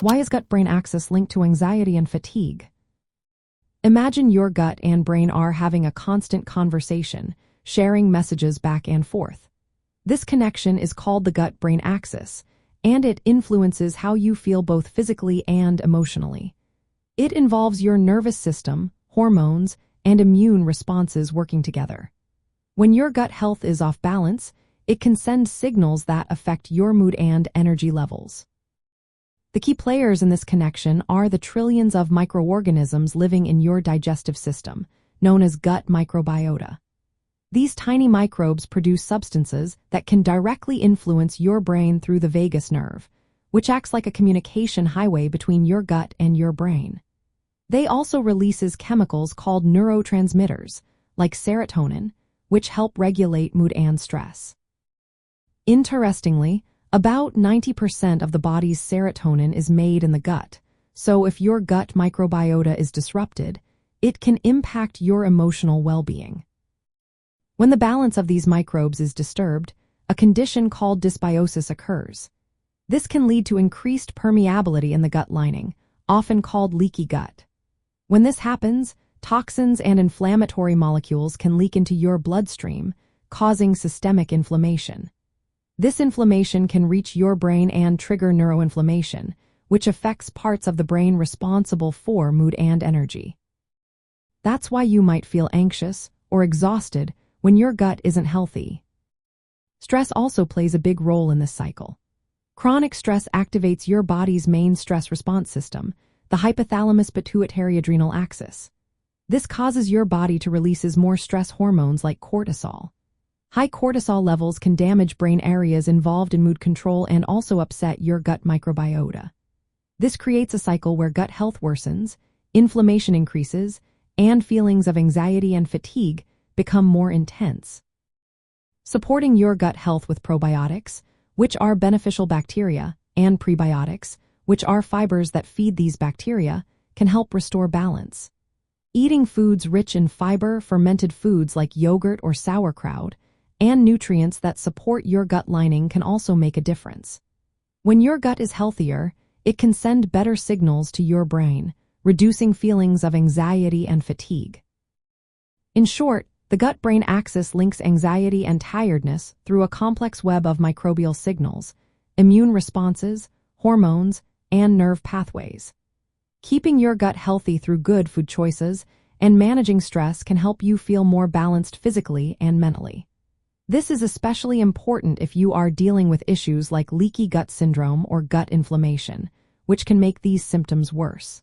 Why is gut-brain axis linked to anxiety and fatigue? Imagine your gut and brain are having a constant conversation, sharing messages back and forth. This connection is called the gut-brain axis, and it influences how you feel both physically and emotionally. It involves your nervous system, hormones, and immune responses working together. When your gut health is off balance, it can send signals that affect your mood and energy levels. The key players in this connection are the trillions of microorganisms living in your digestive system, known as gut microbiota. These tiny microbes produce substances that can directly influence your brain through the vagus nerve, which acts like a communication highway between your gut and your brain. They also releases chemicals called neurotransmitters, like serotonin, which help regulate mood and stress. Interestingly, about 90% of the body's serotonin is made in the gut, so if your gut microbiota is disrupted, it can impact your emotional well-being. When the balance of these microbes is disturbed, a condition called dysbiosis occurs. This can lead to increased permeability in the gut lining, often called leaky gut. When this happens, toxins and inflammatory molecules can leak into your bloodstream, causing systemic inflammation. This inflammation can reach your brain and trigger neuroinflammation, which affects parts of the brain responsible for mood and energy. That's why you might feel anxious or exhausted when your gut isn't healthy. Stress also plays a big role in this cycle. Chronic stress activates your body's main stress response system, the hypothalamus-pituitary-adrenal axis. This causes your body to release more stress hormones like cortisol. High cortisol levels can damage brain areas involved in mood control and also upset your gut microbiota. This creates a cycle where gut health worsens, inflammation increases, and feelings of anxiety and fatigue become more intense. Supporting your gut health with probiotics, which are beneficial bacteria, and prebiotics, which are fibers that feed these bacteria, can help restore balance. Eating foods rich in fiber, fermented foods like yogurt or sauerkraut, and nutrients that support your gut lining can also make a difference. When your gut is healthier, it can send better signals to your brain, reducing feelings of anxiety and fatigue. In short, the gut-brain axis links anxiety and tiredness through a complex web of microbial signals, immune responses, hormones, and nerve pathways. Keeping your gut healthy through good food choices and managing stress can help you feel more balanced physically and mentally. This is especially important if you are dealing with issues like leaky gut syndrome or gut inflammation, which can make these symptoms worse.